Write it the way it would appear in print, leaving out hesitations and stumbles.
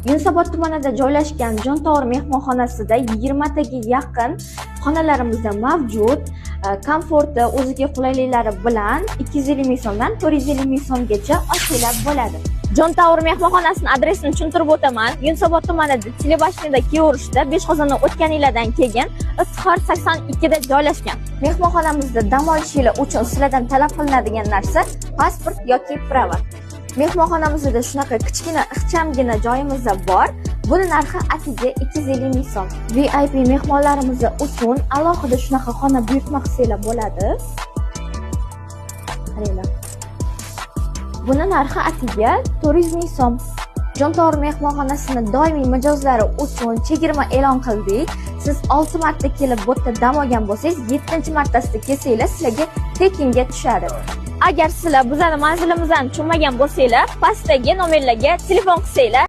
Yunusobod tumanida joylashgan Jontour mehmonxonasida 20 taga yaqin xonalarimizda mavjud. Komforti, o'ziga qulayliklari bilan 250 ming so'mdan 450 ming so'mgacha ochilib bo'ladi. Jontour mehmonxonasining adresini tushuntirib o'taman. Yunusobod tumanida Telebashmida Kiyorishda 5 qozondan o'tgan yildan keyin Iftixor 82 da joylashgan. Mehmonxonamizda dam olish yili uchun sizlardan talab qilinadigan narsa pasport yoki prava. Mehmonxonamizda shunaqa kichkina ixchamgina joyimiz bor. Buni narxi atiga 250 ming so'm. VIP mehmonlarimiz uchun alohida shunaqa xona buyurtma qilsanglar bo'ladi. Qaranglar. Buni narxi atiga 400 ming so'm. Jontour mehmonxonasini doimiy mijozlari uchun chegirma e'lon qildik. Siz 6 marta kelib bu yerda dam olgan bo'lsangiz, 7-martasida kelsanglar sizlarga tekinga tushadi. Agar sizlar bizning manzilimizdan tushunmagan bo'lsanglar, pastdagi nomerlarga telefon qilsanglar